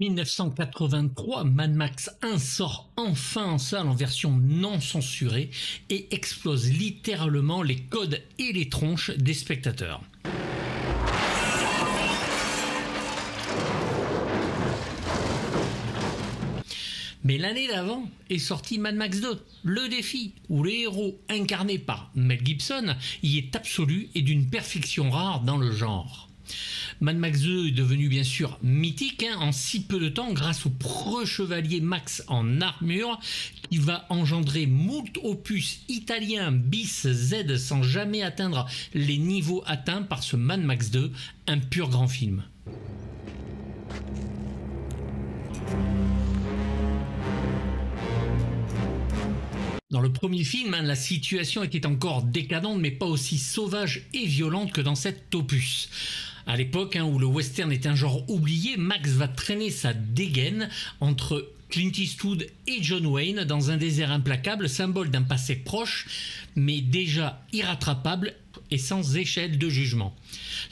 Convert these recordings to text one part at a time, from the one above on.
1983, Mad Max 1 sort enfin en salle en version non censurée et explose littéralement les codes et les tronches des spectateurs. Mais l'année d'avant est sorti Mad Max 2, Le Défi, où le héros incarné par Mel Gibson y est absolu et d'une perfection rare dans le genre. Mad Max 2 est devenu bien sûr mythique en si peu de temps grâce au preux chevalier Max en armure qui va engendrer moult opus italiens bis Z sans jamais atteindre les niveaux atteints par ce Mad Max 2, un pur grand film. Dans le premier film, la situation était encore décadente mais pas aussi sauvage et violente que dans cet opus. À l'époque où le western est un genre oublié, Max va traîner sa dégaine entre Clint Eastwood et John Wayne dans un désert implacable, symbole d'un passé proche mais déjà irrattrapable et sans échelle de jugement.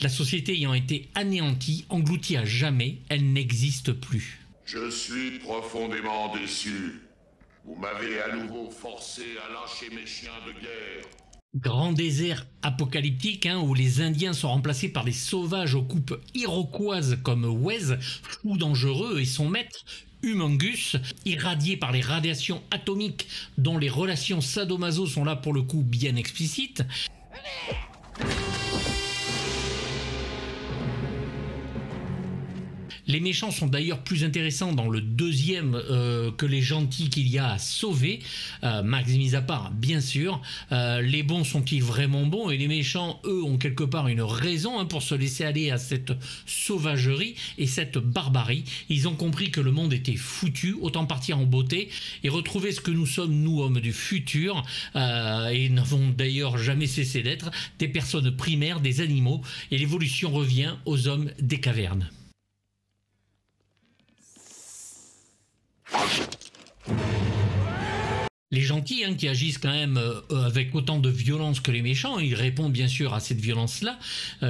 La société ayant été anéantie, engloutie à jamais, elle n'existe plus. Je suis profondément déçu. Vous m'avez à nouveau forcé à lâcher mes chiens de guerre. Grand désert apocalyptique où les Indiens sont remplacés par des sauvages aux coupes iroquoises comme Wez, fou dangereux, et son maître, Humungus, irradié par les radiations atomiques dont les relations sadomaso sont là pour le coup bien explicites. Les méchants sont d'ailleurs plus intéressants dans le deuxième que les gentils qu'il y a à sauver, Max mis à part bien sûr. Les bons sont-ils vraiment bons et les méchants eux ont quelque part une raison pour se laisser aller à cette sauvagerie et cette barbarie. Ils ont compris que le monde était foutu, autant partir en beauté et retrouver ce que nous sommes nous hommes du futur et n'avons d'ailleurs jamais cessé d'être, des personnes primaires, des animaux, et l'évolution revient aux hommes des cavernes. Les gentils qui agissent quand même avec autant de violence que les méchants, ils répondent bien sûr à cette violence-là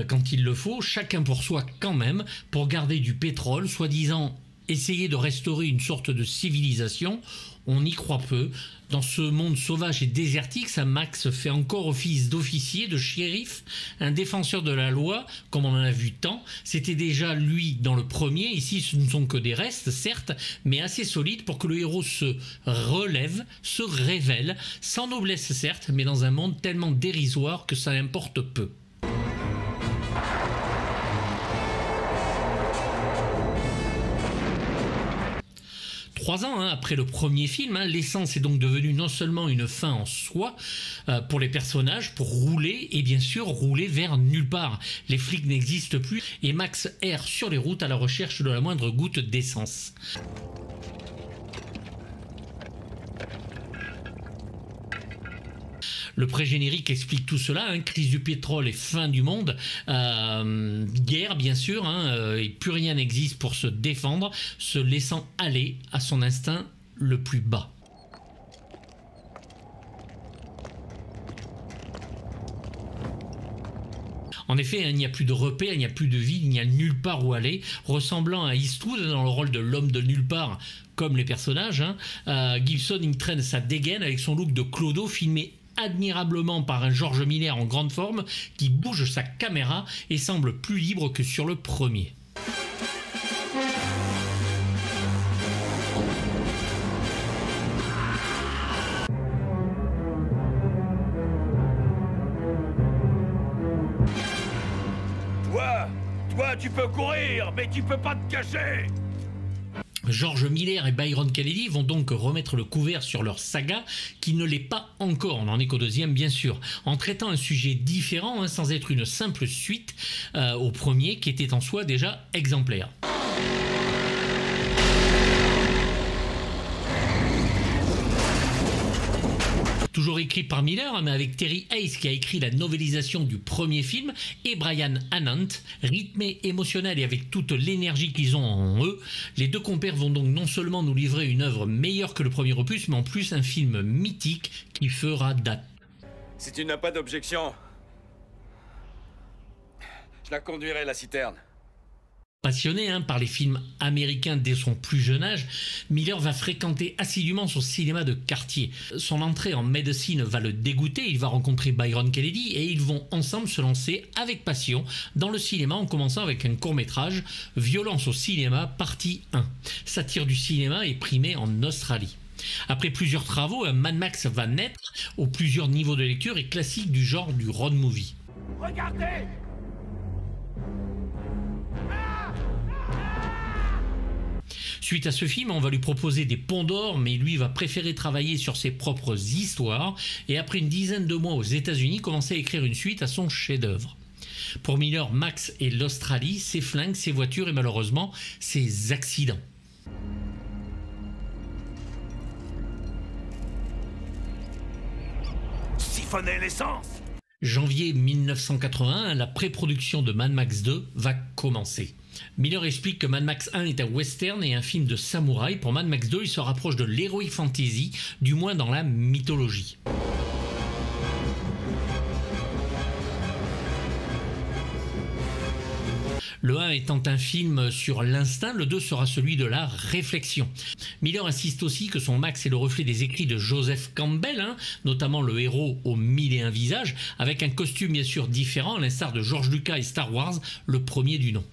quand il le faut, chacun pour soi quand même, pour garder du pétrole, soi-disant essayer de restaurer une sorte de civilisation. On y croit peu. Dans ce monde sauvage et désertique, Max fait encore office d'officier, de shérif, un défenseur de la loi, comme on en a vu tant. C'était déjà lui dans le premier. Ici, ce ne sont que des restes, certes, mais assez solides pour que le héros se relève, se révèle, sans noblesse certes, mais dans un monde tellement dérisoire que ça importe peu. 3 ans après le premier film, l'essence est donc devenue non seulement une fin en soi pour les personnages, pour rouler et bien sûr rouler vers nulle part. Les flics n'existent plus et Max erre sur les routes à la recherche de la moindre goutte d'essence. Le pré-générique explique tout cela, crise du pétrole et fin du monde, guerre bien sûr, et plus rien n'existe pour se défendre, se laissant aller à son instinct le plus bas. En effet, il n'y a plus de repères, il n'y a plus de vie, il n'y a nulle part où aller. Ressemblant à Eastwood dans le rôle de l'homme de nulle part, comme les personnages, Gibson il traîne sa dégaine avec son look de clodo filmé admirablement par un George Miller en grande forme qui bouge sa caméra et semble plus libre que sur le premier. Toi, tu peux courir, mais tu peux pas te cacher! George Miller et Byron Kennedy vont donc remettre le couvert sur leur saga qui ne l'est pas encore, on n'en est qu'au deuxième bien sûr, en traitant un sujet différent sans être une simple suite au premier qui était en soi déjà exemplaire. Toujours écrit par Miller, mais avec Terry Hayes qui a écrit la novélisation du premier film, et Brian Annant, rythmé, émotionnel et avec toute l'énergie qu'ils ont en eux, les deux compères vont donc non seulement nous livrer une œuvre meilleure que le premier opus, mais en plus un film mythique qui fera date. Si tu n'as pas d'objection, je la conduirai la citerne. Passionné par les films américains dès son plus jeune âge, Miller va fréquenter assidûment son cinéma de quartier. Son entrée en médecine va le dégoûter, il va rencontrer Byron Kennedy et ils vont ensemble se lancer avec passion dans le cinéma en commençant avec un court-métrage, Violence au cinéma, partie 1. Satire du cinéma et primé en Australie. Après plusieurs travaux, Mad Max va naître aux plusieurs niveaux de lecture et classique du genre du road movie. Regardez! Suite à ce film, on va lui proposer des Ponts d'Or, mais lui va préférer travailler sur ses propres histoires et après une dizaine de mois aux États-Unis, commencer à écrire une suite à son chef-d'œuvre. Pour Miller, Max et l'Australie, ses flingues, ses voitures et malheureusement ses accidents. Siphonnez l'essence! Janvier 1981, la pré-production de Mad Max 2 va commencer. Miller explique que Mad Max 1 est un western et un film de samouraï. Pour Mad Max 2, il se rapproche de l'heroic fantasy, du moins dans la mythologie. Le 1 étant un film sur l'instinct, le 2 sera celui de la réflexion. Miller insiste aussi que son Max est le reflet des écrits de Joseph Campbell, notamment le héros aux 1001 visages, avec un costume bien sûr différent, à l'instar de George Lucas et Star Wars, le premier du nom.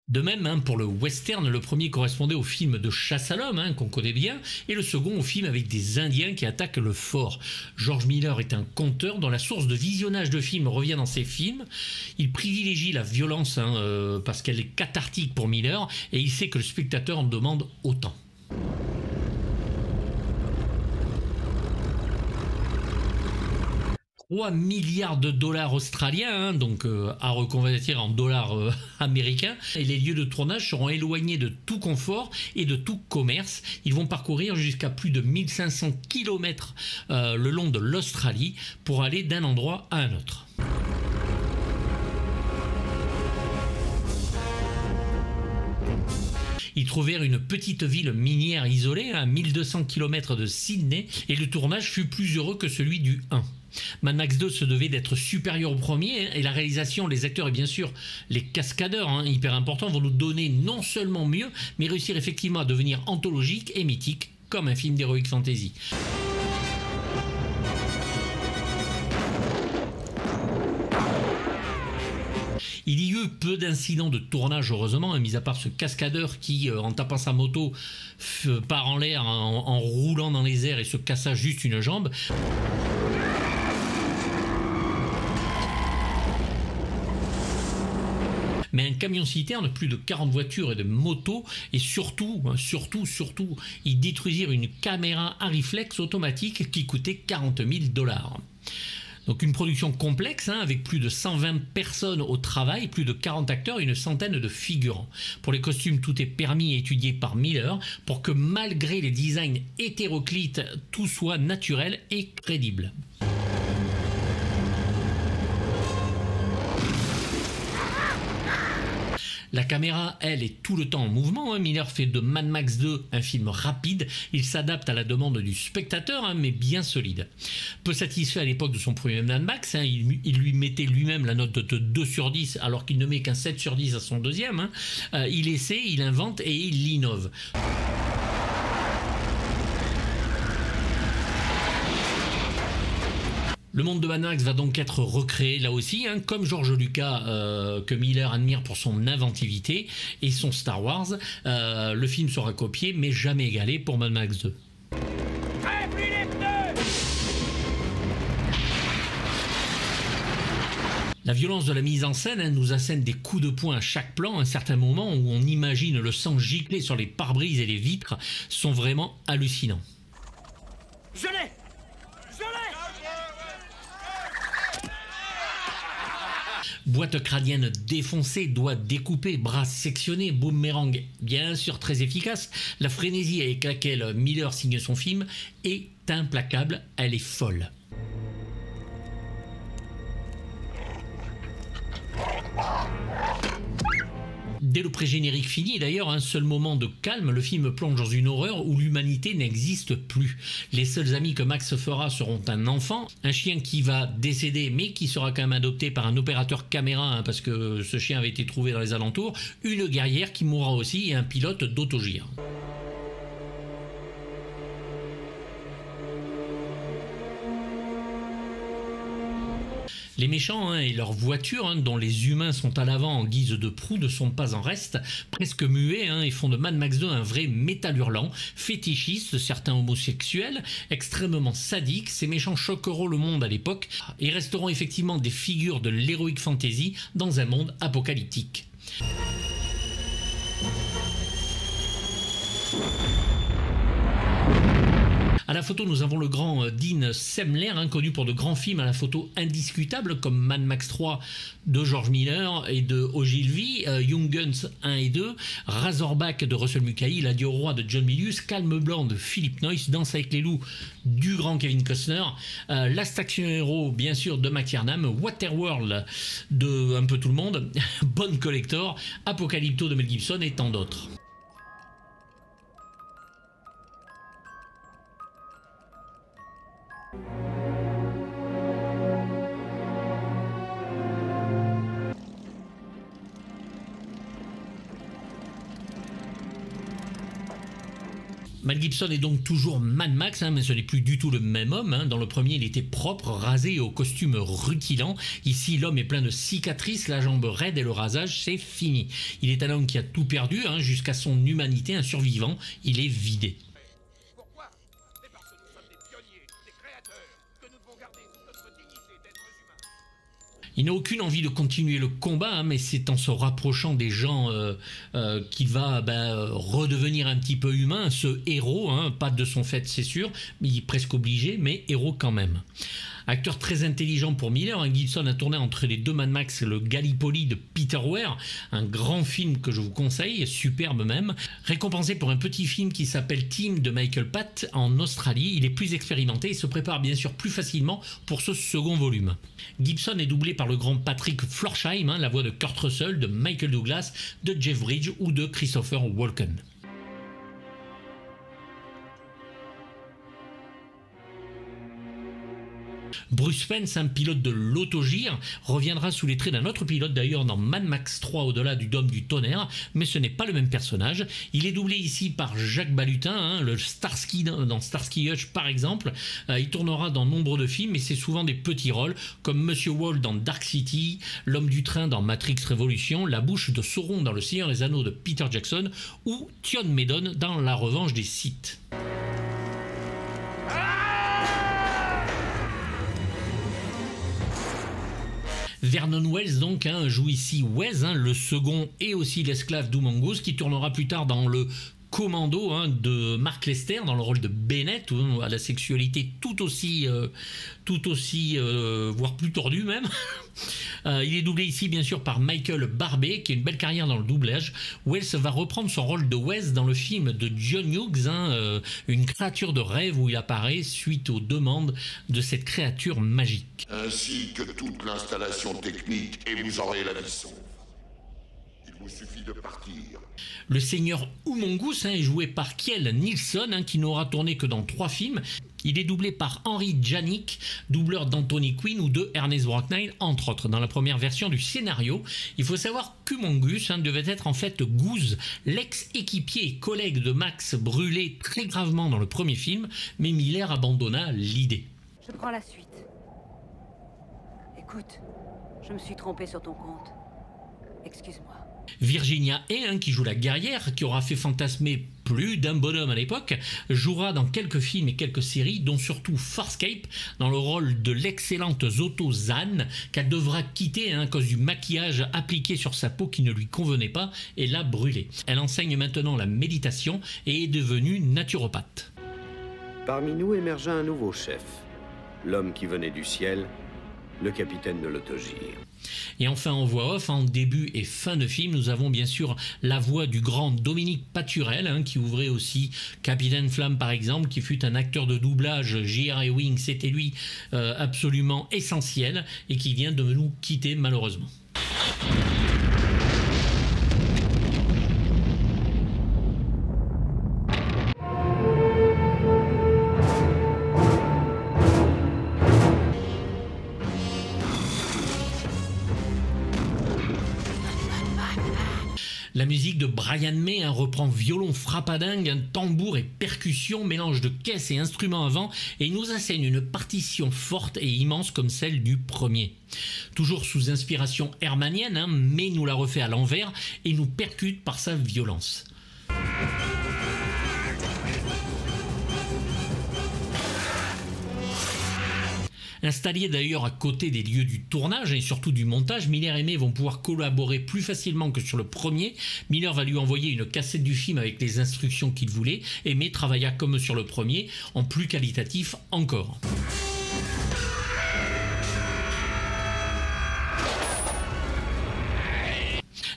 De même, pour le western, le premier correspondait au film de chasse à l'homme, qu'on connaît bien, et le second au film avec des Indiens qui attaquent le fort. George Miller est un conteur dont la source de visionnage de films revient dans ses films. Il privilégie la violence parce qu'elle est cathartique pour Miller, et il sait que le spectateur en demande autant. 3 milliards de dollars australiens, donc à reconvertir en dollars américains. Et les lieux de tournage seront éloignés de tout confort et de tout commerce. Ils vont parcourir jusqu'à plus de 1500 km le long de l'Australie pour aller d'un endroit à un autre. Ils trouvèrent une petite ville minière isolée à 1200 km de Sydney et le tournage fut plus heureux que celui du 1. Mad Max 2 se devait d'être supérieur au premier et la réalisation, les acteurs et bien sûr les cascadeurs, hyper importants, vont nous donner non seulement mieux, mais réussir effectivement à devenir anthologique et mythique comme un film d'heroic fantasy. Il y eut peu d'incidents de tournage, heureusement, mis à part ce cascadeur qui, en tapant sa moto, part en l'air en roulant dans les airs et se cassa juste une jambe. Mais un camion citerne, plus de 40 voitures et de motos, et surtout, ils détruisirent une caméra à réflexe automatique qui coûtait 40 000 $. Donc une production complexe, avec plus de 120 personnes au travail, plus de 40 acteurs et une centaine de figurants. Pour les costumes, tout est permis et étudié par Miller pour que malgré les designs hétéroclites, tout soit naturel et crédible. La caméra, elle, est tout le temps en mouvement. Miller fait de Mad Max 2 un film rapide. Il s'adapte à la demande du spectateur, mais bien solide. Peu satisfait à l'époque de son premier Mad Max, il lui mettait lui-même la note de 2 sur 10 alors qu'il ne met qu'un 7 sur 10 à son deuxième. Il essaie, il invente et il innove. Le monde de Mad Max va donc être recréé là aussi, comme George Lucas que Miller admire pour son inventivité et son Star Wars. Le film sera copié mais jamais égalé pour Mad Max 2. La violence de la mise en scène nous assène des coups de poing à chaque plan, à un certain moment où on imagine le sang gicler sur les pare-brises et les vitres sont vraiment hallucinants. Je l'ai! Boîte crânienne défoncée, doigts découpés, bras sectionnés, boomerang bien sûr très efficace. La frénésie avec laquelle Miller signe son film est implacable, elle est folle. Dès le pré-générique fini, d'ailleurs, un seul moment de calme, le film plonge dans une horreur où l'humanité n'existe plus. Les seuls amis que Max fera seront un enfant, un chien qui va décéder mais qui sera quand même adopté par un opérateur caméra hein, parce que ce chien avait été trouvé dans les alentours, une guerrière qui mourra aussi et un pilote d'autogire. Les méchants hein, et leurs voitures, hein, dont les humains sont à l'avant en guise de proue, ne sont pas en reste, presque muets, hein, et font de Mad Max 2 un vrai métal hurlant, fétichiste, certains homosexuels, extrêmement sadiques. Ces méchants choqueront le monde à l'époque et resteront effectivement des figures de l'heroic fantasy dans un monde apocalyptique. À la photo, nous avons le grand Dean Semler, hein, connu pour de grands films à la photo indiscutables comme Mad Max 3 de George Miller et de Ogilvy, Young Guns 1 et 2, Razorback de Russell Mulcahy, La Dieu au roi de John Milius, Calme blanc de Philip Noyce, Danse avec les loups du grand Kevin Costner, Last Action Hero bien sûr de McTiernan, Waterworld de un peu tout le monde, Bone Collector, Apocalypto de Mel Gibson et tant d'autres. Mel Gibson est donc toujours Mad Max, hein, mais ce n'est plus du tout le même homme. Hein. Dans le premier, il était propre, rasé et au costume rutilant. Ici, l'homme est plein de cicatrices, la jambe raide et le rasage, c'est fini. Il est un homme qui a tout perdu, hein, jusqu'à son humanité, un survivant. Il est vidé. Pourquoi? C'est parce que nous sommes des pionniers, des créateurs, que nous devons garder notre dignité d'êtres humains. Il n'a aucune envie de continuer le combat, hein, mais c'est en se rapprochant des gens qu'il va redevenir un petit peu humain, ce héros, hein, pas de son fait c'est sûr, mais il est presque obligé, mais héros quand même. Acteur très intelligent pour Miller, hein, Gibson a tourné entre les deux Mad Max le Gallipoli de Peter Weir, un grand film que je vous conseille, superbe même, récompensé pour un petit film qui s'appelle Team de Michael Patt en Australie. Il est plus expérimenté et se prépare bien sûr plus facilement pour ce second volume. Gibson est doublé par le grand Patrick Florsheim, hein, la voix de Kurt Russell, de Michael Douglas, de Jeff Bridges ou de Christopher Walken. Bruce Spence, un pilote de l'autogire, reviendra sous les traits d'un autre pilote d'ailleurs dans Mad Max 3 au-delà du dôme du tonnerre, mais ce n'est pas le même personnage. Il est doublé ici par Jacques Balutin, hein, le Starsky dans Starsky Hutch par exemple. Il tournera dans nombre de films, mais c'est souvent des petits rôles, comme Monsieur Wall dans Dark City, l'homme du train dans Matrix Révolution, la bouche de Sauron dans Le Seigneur des Anneaux de Peter Jackson, ou Tion Medon dans La Revanche des Sith. Vernon Wells donc hein, joue ici Wes, hein, le second et aussi l'esclave d'Humongoose, qui tournera plus tard dans le Commando hein, de Mark Lester dans le rôle de Bennett, à la sexualité tout aussi voire plus tordue même. Il est doublé ici bien sûr par Michael Barbet qui a une belle carrière dans le doublage. Wells va reprendre son rôle de Wes dans le film de John Hughes, hein, une créature de rêve où il apparaît suite aux demandes de cette créature magique. Ainsi que toute l'installation technique et vous aurez la vie sauve. Il vous suffit de partir. Le seigneur Humongoose hein, est joué par Kjell Nilsson hein, qui n'aura tourné que dans 3 films. Il est doublé par Henry Janik, doubleur d'Anthony Quinn ou de Ernest Borgnine, entre autres, dans la première version du scénario. Il faut savoir qu'Humongoose hein, devait être en fait Goose, l'ex-équipier et collègue de Max brûlé très gravement dans le premier film, mais Miller abandonna l'idée. Je prends la suite. Écoute, je me suis trompé sur ton compte. Excuse-moi. Virginia Hay, hein, qui joue la guerrière, qui aura fait fantasmer plus d'un bonhomme à l'époque, jouera dans quelques films et quelques séries, dont surtout Farscape, dans le rôle de l'excellente Zoto Zahn, qu'elle devra quitter hein, à cause du maquillage appliqué sur sa peau qui ne lui convenait pas et l'a brûlée. Elle enseigne maintenant la méditation et est devenue naturopathe. Parmi nous émergea un nouveau chef, l'homme qui venait du ciel, le capitaine de l'autogire. Et enfin en voix off, en début et fin de film, nous avons bien sûr la voix du grand Dominique Paturel, hein, qui ouvrait aussi Capitaine Flamme par exemple, qui fut un acteur de doublage J.R. Ewing, c'était lui absolument essentiel et qui vient de nous quitter malheureusement. La musique de Brian May reprend violon frappadingue, un tambour et percussion, mélange de caisses et instruments à vent et nous assène une partition forte et immense comme celle du premier. Toujours sous inspiration hermanienne, May nous la refait à l'envers et nous percute par sa violence. Installés d'ailleurs à côté des lieux du tournage et surtout du montage, Miller et May vont pouvoir collaborer plus facilement que sur le premier. Miller va lui envoyer une cassette du film avec les instructions qu'il voulait et May travailla comme sur le premier, en plus qualitatif encore.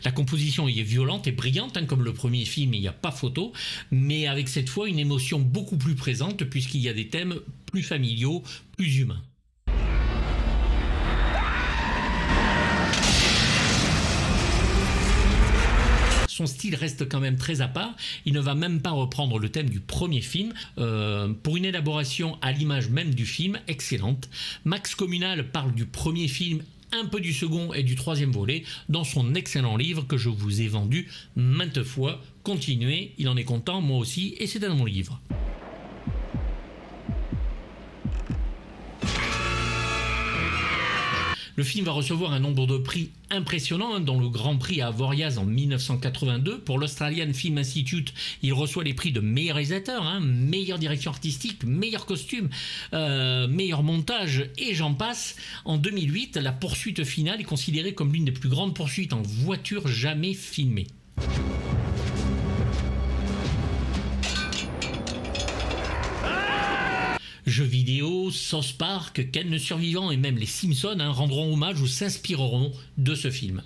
La composition y est violente et brillante, comme le premier film, il n'y a pas photo, mais avec cette fois une émotion beaucoup plus présente puisqu'il y a des thèmes plus familiaux, plus humains. Son style reste quand même très à part, il ne va même pas reprendre le thème du premier film, pour une élaboration à l'image même du film, excellente. Max Communal parle du premier film, un peu du second et du troisième volet, dans son excellent livre que je vous ai vendu maintes fois. Continuez, il en est content, moi aussi, et c'est dans mon livre. Le film va recevoir un nombre de prix impressionnant, dont le Grand Prix à Avoriaz en 1982. Pour l'Australian Film Institute, il reçoit les prix de meilleur réalisateur, meilleure direction artistique, meilleur costume, meilleur montage, et j'en passe. En 2008, la poursuite finale est considérée comme l'une des plus grandes poursuites en voiture jamais filmées. Jeux vidéo, South Park, Ken le Survivant et même les Simpsons rendront hommage ou s'inspireront de ce film.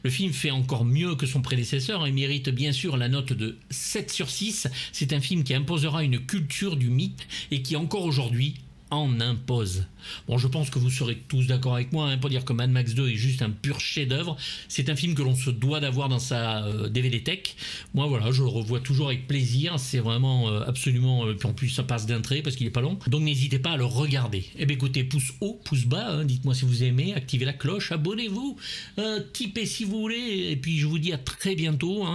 Le film fait encore mieux que son prédécesseur et mérite bien sûr la note de 7 sur 6. C'est un film qui imposera une culture du mythe et qui encore aujourd'hui en impose. Bon, je pense que vous serez tous d'accord avec moi pour dire que Mad Max 2 est juste un pur chef-d'œuvre. C'est un film que l'on se doit d'avoir dans sa DVD Tech. Moi, voilà, je le revois toujours avec plaisir. C'est vraiment absolument... puis en plus, ça passe d'un trait parce qu'il n'est pas long. Donc, n'hésitez pas à le regarder. Eh bien, écoutez, pouce haut, pouce bas. Dites-moi si vous aimez. Activez la cloche. Abonnez-vous. Typez si vous voulez. Et puis, je vous dis à très bientôt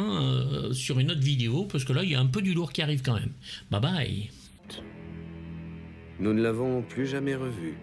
sur une autre vidéo. Parce que là, il y a un peu du lourd qui arrive quand même. Bye bye. Nous ne l'avons plus jamais revu.